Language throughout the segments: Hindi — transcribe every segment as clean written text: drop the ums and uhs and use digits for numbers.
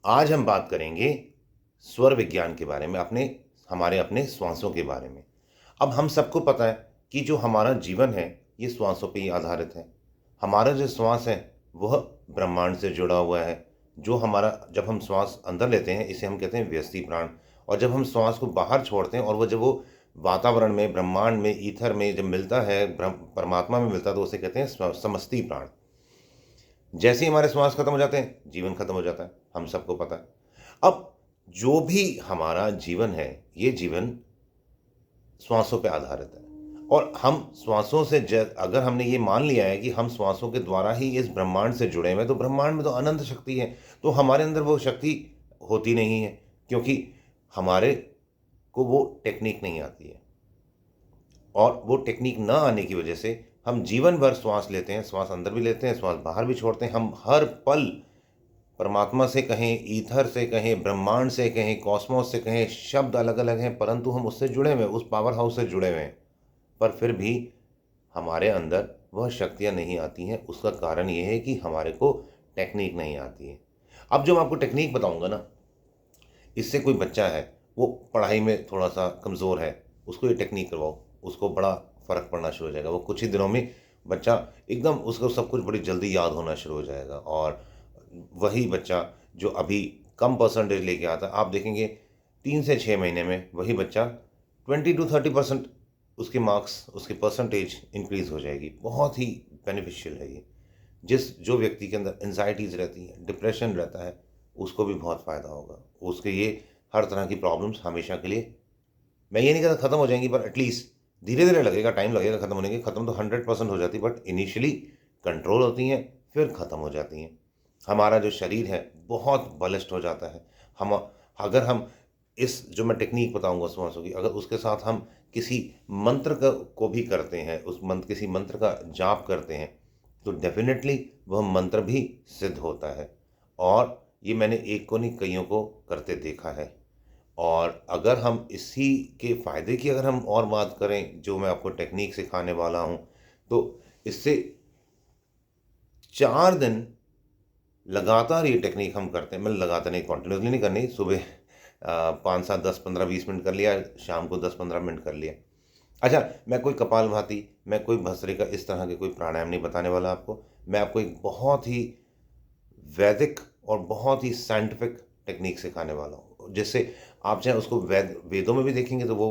आज हम बात करेंगे स्वर विज्ञान के बारे में, हमारे अपने श्वासों के बारे में। अब हम सबको पता है कि जो हमारा जीवन है, ये श्वासों पे ही आधारित है। हमारा जो श्वास है, वह ब्रह्मांड से जुड़ा हुआ है। जो हमारा जब हम श्वास अंदर लेते हैं, इसे हम कहते हैं व्यष्टि प्राण, और जब हम श्वास को बाहर छोड़ते हैं और जब वो वातावरण में, ब्रह्मांड में, ईथर में जब मिलता है, परमात्मा में मिलता है, तो उसे कहते हैं समष्टि प्राण। जैसे ही हमारे श्वास खत्म हो जाते हैं, जीवन खत्म हो जाता है, हम सबको पता है। अब जो भी हमारा जीवन है, ये जीवन श्वासों पे आधारित है, और हम श्वासों से अगर हमने ये मान लिया है कि हम श्वासों के द्वारा ही इस ब्रह्मांड से जुड़े हुए हैं, तो ब्रह्मांड में तो अनंत शक्ति है। तो हमारे अंदर वो शक्ति होती नहीं है, क्योंकि हमारे को वो टेक्निक नहीं आती है, और वो टेक्निक ना आने की वजह से हम जीवन भर श्वास लेते हैं, श्वास अंदर भी लेते हैं, श्वास बाहर भी छोड़ते हैं। हम हर पल परमात्मा से कहें, ईथर से कहें, ब्रह्मांड से कहें, कॉस्मोस से कहें, शब्द अलग अलग हैं, परंतु हम उससे जुड़े हुए हैं, उस पावर हाउस से जुड़े हुए हैं। पर फिर भी हमारे अंदर वह शक्तियाँ नहीं आती हैं। उसका कारण ये है कि हमारे को टेक्निक नहीं आती है। अब जो मैं आपको टेक्निक बताऊंगा ना, इससे कोई बच्चा है, वो पढ़ाई में थोड़ा सा कमज़ोर है, उसको ये टेक्निक करवाओ, उसको बड़ा फ़र्क पड़ना शुरू हो जाएगा। वो कुछ ही दिनों में बच्चा एकदम, उसको सब कुछ बड़ी जल्दी याद होना शुरू हो जाएगा। और वही बच्चा जो अभी कम परसेंटेज लेके आता है, आप देखेंगे 3 से 6 महीने में वही बच्चा 20 to 30% उसके मार्क्स, उसकी परसेंटेज इंक्रीज़ हो जाएगी। बहुत ही बेनिफिशियल है ये। जो व्यक्ति के अंदर एंजाइटीज़ रहती हैं, डिप्रेशन रहता है, उसको भी बहुत फ़ायदा होगा। उसके ये हर तरह की प्रॉब्लम्स हमेशा के लिए, मैं ये नहीं कहता ख़त्म हो जाएंगी, पर एटलीस्ट धीरे-धीरे लगेगा, टाइम लगेगा ख़त्म होने के। ख़त्म तो 100% हो जाती है, बट इनिशियली कंट्रोल होती हैं, फिर ख़त्म हो जाती हैं। हमारा जो शरीर है, बहुत बलिष्ठ हो जाता है। हम अगर हम इस जो मैं टेक्नीक बताऊँगा श्वासों की, अगर उसके साथ हम किसी मंत्र को भी करते हैं, किसी मंत्र का जाप करते हैं, तो डेफ़िनेटली वह मंत्र भी सिद्ध होता है। और ये मैंने एक को नहीं, कइयों को करते देखा है। और अगर हम इसी के फ़ायदे की अगर हम और बात करें, जो मैं आपको टेक्नीक सिखाने वाला हूँ, तो इससे 4 दिन लगातार ये टेक्नीक हम करते हैं। मतलब लगातार नहीं, कंटिन्यूअसली नहीं करनी। सुबह 5, 7, 10, 15, 20 मिनट कर लिया, शाम को 10, 15 मिनट कर लिया। अच्छा, मैं कोई कपालभाति, मैं कोई भस्त्रिका, इस तरह के कोई प्राणायाम नहीं बताने वाला आपको। मैं आपको एक बहुत ही वैदिक और बहुत ही साइंटिफिक टेक्नीक सिखाने वाला हूँ, जिससे आप चाहे उसको वेदों में भी देखेंगे तो वो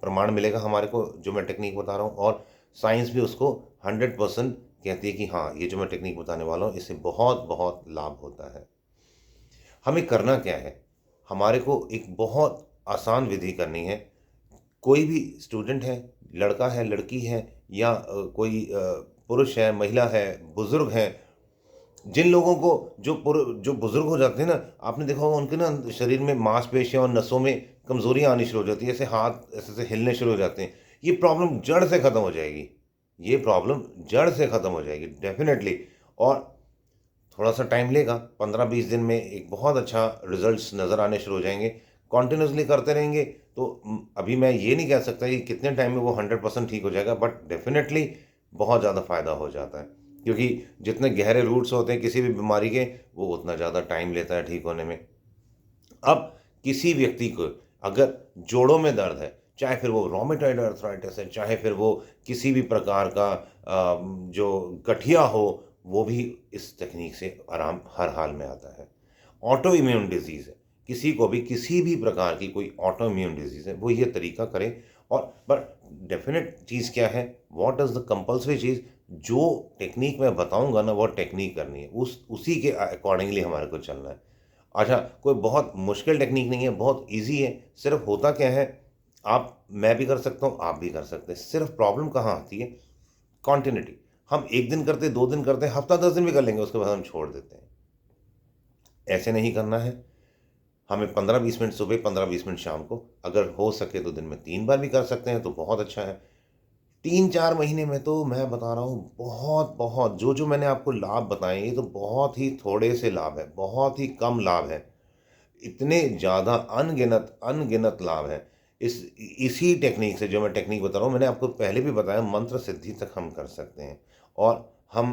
प्रमाण मिलेगा हमारे को, जो मैं टेक्नीक बता रहा हूँ। और साइंस भी उसको 100% कहती है कि हाँ, ये जो मैं टेक्नीक बताने वाला हूँ, इससे बहुत बहुत लाभ होता है। हमें करना क्या है? हमारे को एक बहुत आसान विधि करनी है। कोई भी स्टूडेंट है, लड़का है, लड़की है, या कोई पुरुष है, महिला है, बुज़ुर्ग हैं, जिन लोगों को जो बुज़ुर्ग हो जाते हैं ना, आपने देखा होगा उनके ना शरीर में मांसपेशियाँ और नसों में कमज़ोरियाँ आनी शुरू हो जाती है, ऐसे हाथ ऐसे-ऐसे हिलने शुरू हो जाते हैं। ये प्रॉब्लम जड़ से ख़त्म हो जाएगी। ये प्रॉब्लम जड़ से ख़त्म हो जाएगी डेफ़िनेटली। और थोड़ा-सा टाइम लेगा, 15-20 दिन में एक बहुत अच्छा रिज़ल्ट्स नज़र आने शुरू हो जाएँगे। कंटिन्यूअसली करते रहेंगे तो अभी मैं ये नहीं कह सकता कि कितने टाइम में वो 100% ठीक हो जाएगा, बट डेफ़िनेटली बहुत ज़्यादा फ़ायदा हो जाता है। क्योंकि जितने गहरे रूट्स होते हैं किसी भी बीमारी के, वो उतना ज़्यादा टाइम लेता है ठीक होने में। अब किसी व्यक्ति को अगर जोड़ों में दर्द है, चाहे फिर वो रोमेटॉइड अर्थराइटिस है, चाहे फिर वो किसी भी प्रकार का जो गठिया हो, वो भी इस तकनीक से आराम हर हाल में आता है। ऑटो इम्यून डिज़ीज़ है, किसी को भी किसी भी प्रकार की कोई ऑटो इम्यून डिज़ीज़ है, वो ये तरीका करें। और बट डेफ़िनेट चीज़ क्या है, व्हाट इज़ द कंपल्सरी चीज़, जो टेक्नीक मैं बताऊँगा ना, वो टेक्नीक करनी है, उसी के अकॉर्डिंगली हमारे को चलना है। अच्छा, कोई बहुत मुश्किल टेक्नीक नहीं है, बहुत ईज़ी है। सिर्फ़ होता क्या है, मैं भी कर सकता हूँ, आप भी कर सकते हैं। सिर्फ़ प्रॉब्लम कहाँ आती है? कॉन्टिन्यूटी। हम 1 दिन करते, 2 दिन करते हैं, हफ़्ता 10 दिन भी कर लेंगे, उसके बाद हम छोड़ देते हैं। ऐसे नहीं करना है। हमें 15-20 मिनट सुबह, 15-20 मिनट शाम को, अगर हो सके तो दिन में 3 बार भी कर सकते हैं, तो बहुत अच्छा है। 3-4 महीने में तो मैं बता रहा हूँ, बहुत-बहुत जो-जो मैंने आपको लाभ बताए, ये तो बहुत ही थोड़े से लाभ हैं, बहुत ही कम लाभ हैं। इतने ज़्यादा अनगिनत अनगिनत लाभ हैं। इसी टेक्नीक से, जो मैं टेक्नीक बता रहा हूँ, मैंने आपको पहले भी बताया, मंत्र सिद्धि तक हम कर सकते हैं। और हम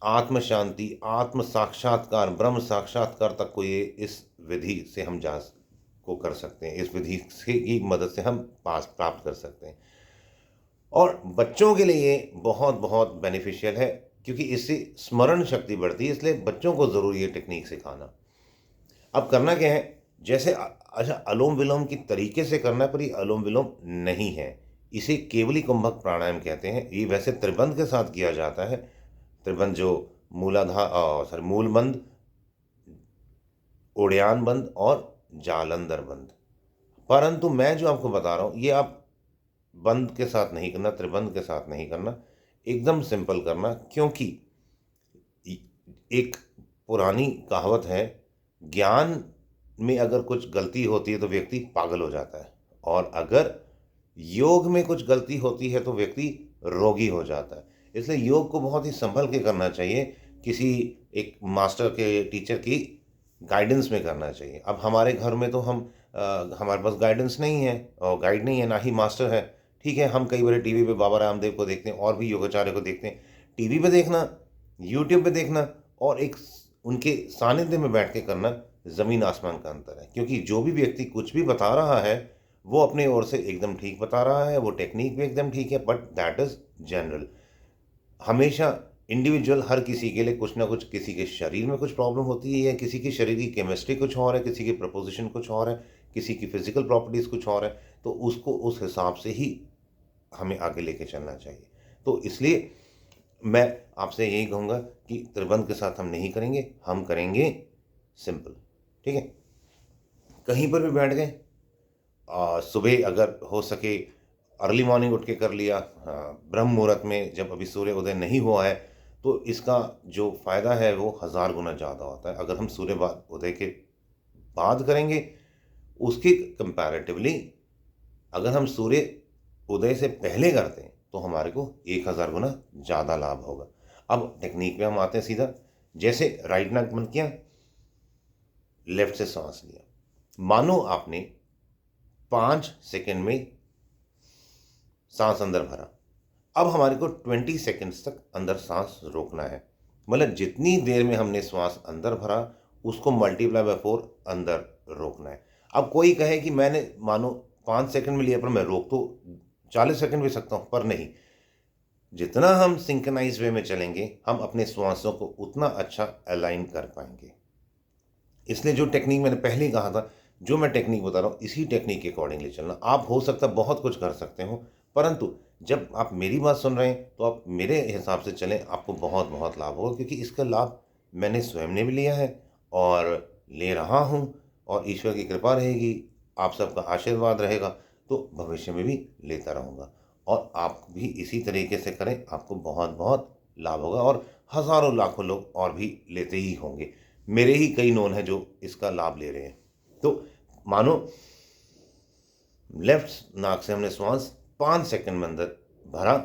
आत्म शांति, आत्म साक्षात्कार, ब्रह्म साक्षात्कार तक को ये इस विधि से हम जा को कर सकते हैं, इस विधि से की मदद से हम पास प्राप्त कर सकते हैं। और बच्चों के लिए ये बहुत बहुत बेनिफिशियल है, क्योंकि इससे स्मरण शक्ति बढ़ती है, इसलिए बच्चों को ज़रूरी है टेक्निक सिखाना। अब करना क्या है, जैसे अच्छा अनुलोम विलोम की तरीके से करना है, पर ये अनुलोम विलोम नहीं है, इसे केवली कुंभक प्राणायाम कहते हैं। ये वैसे त्रिबंध के साथ किया जाता है, त्रिबंध जो मूलबंध, उड़ियान बंद और जालंधर बंद। परंतु मैं जो आपको बता रहा हूँ ये आप बंद के साथ नहीं करना, त्रिबंध के साथ नहीं करना, एकदम सिंपल करना। क्योंकि एक पुरानी कहावत है, ज्ञान में अगर कुछ गलती होती है तो व्यक्ति पागल हो जाता है, और अगर योग में कुछ गलती होती है तो व्यक्ति रोगी हो जाता है। इसलिए योग को बहुत ही संभल के करना चाहिए, किसी एक मास्टर के, टीचर की गाइडेंस में करना चाहिए। अब हमारे घर में तो हमारे पास गाइडेंस नहीं है, और गाइड नहीं है, ना ही मास्टर है। ठीक है, हम कई बार टीवी पे बाबा रामदेव को देखते हैं और भी योगाचार्य को देखते हैं। टीवी पे देखना, यूट्यूब पे देखना और एक उनके सानिध्य में बैठ के करना, ज़मीन आसमान का अंतर है। क्योंकि जो भी व्यक्ति कुछ भी बता रहा है वो अपने ओर से एकदम ठीक बता रहा है, वो टेक्निक भी एकदम ठीक है, बट दैट इज़ जनरल। हमेशा इंडिविजुअल, हर किसी के लिए कुछ ना कुछ, किसी के शरीर में कुछ प्रॉब्लम होती है, या किसी की शरीर की केमिस्ट्री कुछ और है, किसी की प्रपोजिशन कुछ और है, किसी की फिजिकल प्रॉपर्टीज़ कुछ और है, तो उसको उस हिसाब से ही हमें आगे लेके चलना चाहिए। तो इसलिए मैं आपसे यही कहूँगा कि त्रिबंध के साथ हम नहीं करेंगे, हम करेंगे सिंपल। ठीक है, कहीं पर भी बैठ गए, सुबह अगर हो सके अर्ली मॉर्निंग उठ के कर लिया, ब्रह्म मुहूर्त में जब अभी सूर्य उदय नहीं हुआ है, तो इसका जो फ़ायदा है वो 1000 गुना ज़्यादा होता है। अगर हम सूर्य उदय के बाद करेंगे, उसके कंपैरेटिवली अगर हम सूर्य उदय से पहले करते हैं तो हमारे को 1000 गुना ज़्यादा लाभ होगा। अब टेक्निक पे हम आते हैं सीधा। जैसे राइट नाक बंद किया, लेफ्ट से सांस लिया, मानो आपने 5 सेकंड में सांस अंदर भरा। अब हमारे को 20 सेकंड्स तक अंदर सांस रोकना है। मतलब जितनी देर में हमने श्वास अंदर भरा उसको मल्टीप्लाई बाय 4 अंदर रोकना है। अब कोई कहे कि मैंने मानो 5 सेकंड में लिया, पर मैं रोक तो 40 सेकंड भी सकता हूँ, पर नहीं। जितना हम सिंक्रोनाइज वे में चलेंगे, हम अपने श्वासों को उतना अच्छा अलाइन कर पाएंगे। इसलिए जो टेक्निक मैंने पहले ही कहा था, जो मैं टेक्निक बता रहा हूँ, इसी टेक्निक के अकॉर्डिंगली चलना। आप हो सकता है बहुत कुछ कर सकते हो, परंतु जब आप मेरी बात सुन रहे हैं तो आप मेरे हिसाब से चलें, आपको बहुत बहुत लाभ होगा। क्योंकि इसका लाभ मैंने स्वयं ने भी लिया है और ले रहा हूँ, और ईश्वर की कृपा रहेगी, आप सबका आशीर्वाद रहेगा तो भविष्य में भी लेता रहूँगा। और आप भी इसी तरीके से करें, आपको बहुत बहुत लाभ होगा, और हज़ारों लाखों लोग और भी लेते ही होंगे। मेरे ही कई नोन हैं जो इसका लाभ ले रहे हैं। तो मानो लेफ्ट नाक से हमने श्वास 5 सेकंड में अंदर भरा,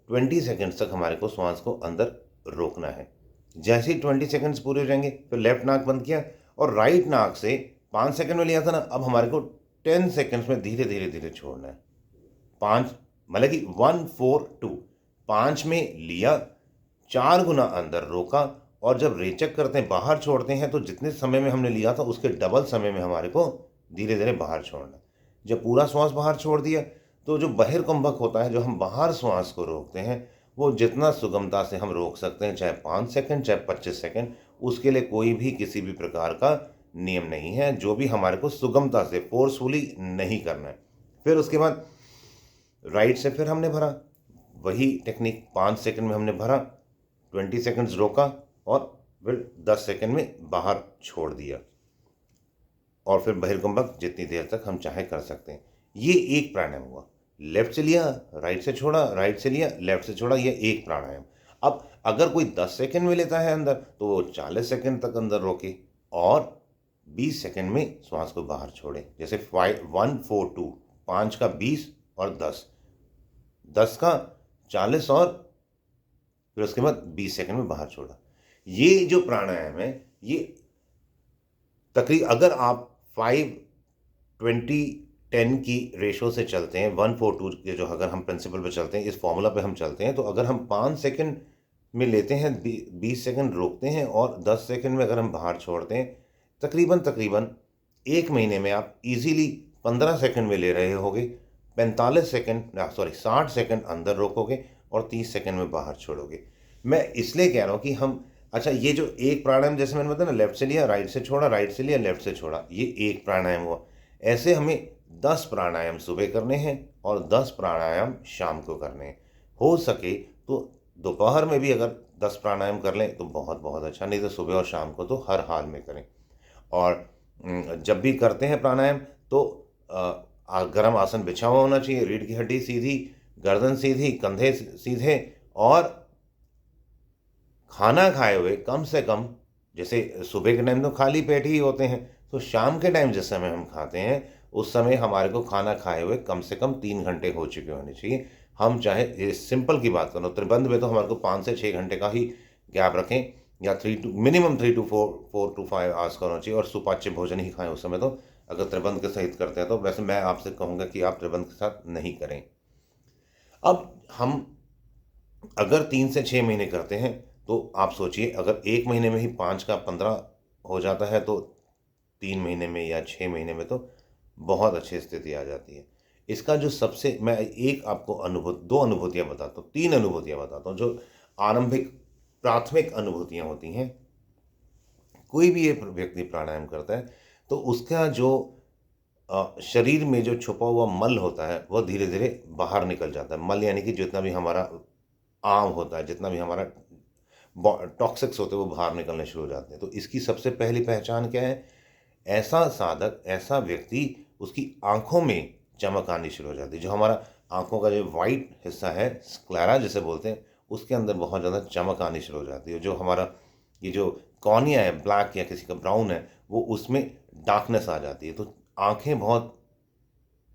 20 सेकंड्स तक हमारे को श्वास को अंदर रोकना है। जैसे ही 20 सेकंड्स पूरे हो जाएंगे, फिर लेफ्ट नाक बंद किया, और राइट नाक से 5 सेकंड में लिया था ना, अब हमारे को 10 सेकंड्स में धीरे धीरे धीरे छोड़ना है। 5 मतलब कि 1 4 2, 5 में लिया, 4 गुना अंदर रोका, और जब रेचक करते हैं, बाहर छोड़ते हैं, तो जितने समय में हमने लिया था उसके डबल समय में हमारे को धीरे धीरे बाहर छोड़ना है। जब पूरा श्वास बाहर छोड़ दिया, तो जो बहिर्कुंभक होता है, जो हम बाहर श्वास को रोकते हैं, वो जितना सुगमता से हम रोक सकते हैं, चाहे 5 सेकंड चाहे 25 सेकंड, उसके लिए कोई भी किसी भी प्रकार का नियम नहीं है। जो भी हमारे को सुगमता से, फोर्सफुली नहीं करना है। फिर उसके बाद राइट से फिर हमने भरा, वही टेक्निक, 5 सेकंड में हमने भरा, 20 सेकंड्स रोका, और फिर 10 सेकंड में बाहर छोड़ दिया, और फिर बहिर्कुंभक जितनी देर तक हम चाहे कर सकते हैं। ये एक प्राणायाम हुआ। लेफ्ट से लिया, राइट से छोड़ा, राइट से लिया, लेफ्ट से छोड़ा, ये एक प्राणायाम। अब अगर कोई 10 सेकंड में लेता है अंदर, तो वो 40 सेकंड तक अंदर रोके और 20 सेकंड में श्वास को बाहर छोड़े। जैसे 5 1 4 2, 5 का 20 और 10, 10 का 40, और फिर उसके बाद 20 सेकंड में बाहर छोड़ा। ये जो प्राणायाम है, ये तकरीबन अगर आप 5 20 10 की रेशो से चलते हैं, 1 4 2 के जो अगर हम प्रिंसिपल पे चलते हैं, इस फॉर्मूला पे हम चलते हैं, तो अगर हम 5 सेकंड में लेते हैं, 20 सेकंड रोकते हैं और 10 सेकंड में अगर हम बाहर छोड़ते हैं, तकरीबन तकरीबन 1 महीने में आप ईज़िली 15 सेकंड में ले रहे होगे, 45 सेकंड 60 सेकंड अंदर रोकोगे और 30 सेकंड में बाहर छोड़ोगे। मैं इसलिए कह रहा हूँ कि हम अच्छा ये जो एक प्राणायाम जैसे मैंने बताया ना, लेफ़्ट से लिया, राइट से छोड़ा, राइट से लिया, लेफ़्ट से छोड़ा, ये एक प्राणायाम हुआ। ऐसे हमें 10 प्राणायाम सुबह करने हैं और 10 प्राणायाम शाम को करने हैं। हो सके तो दोपहर में भी अगर 10 प्राणायाम कर लें तो बहुत-बहुत अच्छा, नहीं तो सुबह और शाम को तो हर हाल में करें। और जब भी करते हैं प्राणायाम तो गर्म आसन बिछा हुआ होना चाहिए, रीढ़ की हड्डी सीधी, गर्दन सीधी, कंधे सीधे और खाना खाए हुए कम से कम, जैसे सुबह के टाइम तो खाली पेट ही होते हैं, तो शाम के टाइम जिस समय हम खाते हैं, उस समय हमारे को खाना खाए हुए कम से कम 3 घंटे हो चुके होने चाहिए। हम चाहे ये सिंपल की बात करो, त्रिबंध में तो हमारे को 5 से 6 घंटे का ही गैप रखें या 3 टू 4 टू 5 आवर्स का होना चाहिए और सुपाच्य भोजन ही खाएँ उस समय तो। अगर त्रिबंध के सहित करते हैं तो वैसे मैं आपसे कहूँगा कि आप त्रिबंध के साथ नहीं करें। अब हम अगर 3 से 6 महीने करते हैं, तो आप सोचिए अगर 1 महीने में ही 5 का 15 हो जाता है, तो 3 महीने में या 6 महीने में तो बहुत अच्छी स्थिति आ जाती है। इसका जो सबसे मैं एक आपको 2 अनुभूतियाँ बताता हूँ, 3 अनुभूतियाँ बताता हूँ, जो आरंभिक प्राथमिक अनुभूतियाँ होती हैं। कोई भी ये व्यक्ति प्राणायाम करता है, तो उसका जो शरीर में जो छुपा हुआ मल होता है, वह धीरे-धीरे बाहर निकल जाता है। मल यानी कि जितना भी हमारा आम होता है, जितना भी हमारा टॉक्सिक्स होते हैं, वो बाहर निकलने शुरू हो जाते हैं। तो इसकी सबसे पहली पहचान क्या है? ऐसा साधक, ऐसा व्यक्ति, उसकी आँखों में चमक आनी शुरू हो जाती है। जो हमारा आँखों का जो व्हाइट हिस्सा है, स्क्लेरा जिसे बोलते हैं, उसके अंदर बहुत ज़्यादा चमक आनी शुरू हो जाती है। जो हमारा ये जो कॉर्निया है, ब्लैक या किसी का ब्राउन है, वो उसमें डार्कनेस आ जाती है। तो आँखें बहुत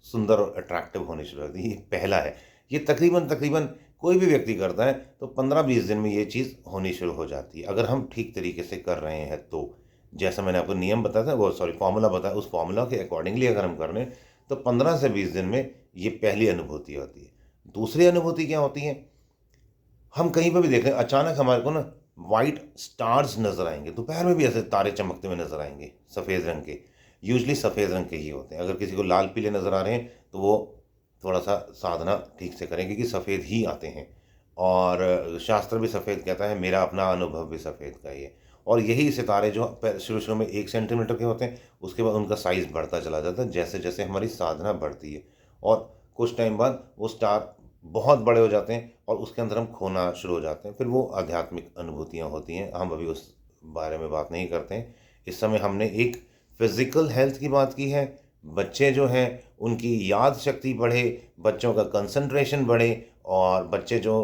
सुंदर और अट्रैक्टिव होनी शुरू हो जाती है। ये पहला है। ये तकरीबन कोई भी व्यक्ति करता है तो 15-20 दिन में ये चीज़ होनी शुरू हो जाती है, अगर हम ठीक तरीके से कर रहे हैं तो। जैसा मैंने आपको नियम बताया था, वो फ़ॉर्मूला बताया, उस फ़ॉर्मूला के अकॉर्डिंगली अगर हम कर रहे हैं, तो 15 से 20 दिन में ये पहली अनुभूति होती है। दूसरी अनुभूति क्या होती है? हम कहीं पे भी देखें, अचानक हमारे को ना व्हाइट स्टार्स नज़र आएँगे, दोपहर में भी ऐसे तारे चमकते हुए नज़र आएँगे, सफ़ेद रंग के। यूजुअली सफ़ेद रंग के ही होते हैं। अगर किसी को लाल पीले नज़र आ रहे हैं, तो वो थोड़ा-सा साधना ठीक से करें, क्योंकि सफ़ेद ही आते हैं। और शास्त्र भी सफ़ेद कहता है, मेरा अपना अनुभव भी सफ़ेद का ही है। और यही सितारे जो शुरू-शुरू में 1 सेंटीमीटर के होते हैं, उसके बाद उनका साइज़ बढ़ता चला जाता है, जैसे-जैसे हमारी साधना बढ़ती है। और कुछ टाइम बाद वो स्टार बहुत बड़े हो जाते हैं और उसके अंदर हम खोना शुरू हो जाते हैं। फिर वो आध्यात्मिक अनुभूतियाँ होती हैं। हम अभी उस बारे में बात नहीं करते हैं। इस समय हमने एक फ़िज़िकल हेल्थ की बात की है। बच्चे जो हैं, उनकी याद शक्ति बढ़े, बच्चों का कंसंट्रेशन बढ़े और बच्चे जो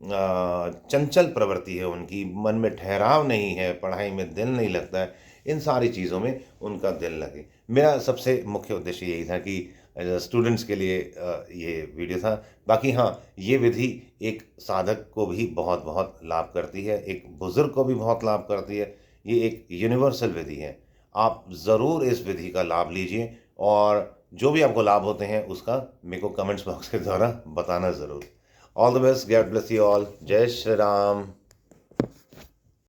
चंचल प्रवृत्ति है उनकी, मन में ठहराव नहीं है, पढ़ाई में दिल नहीं लगता है, इन सारी चीज़ों में उनका दिल लगे। मेरा सबसे मुख्य उद्देश्य यही था कि स्टूडेंट्स के लिए ये वीडियो था। बाकी हाँ, ये विधि एक साधक को भी बहुत-बहुत लाभ करती है, एक बुज़ुर्ग को भी बहुत लाभ करती है। ये एक यूनिवर्सल विधि है। आप ज़रूर इस विधि का लाभ लीजिए और जो भी आपको लाभ होते हैं, उसका मेरे को कमेंट्स बॉक्स के द्वारा बताना ज़रूर। All the best, God bless you all. जय श्री राम।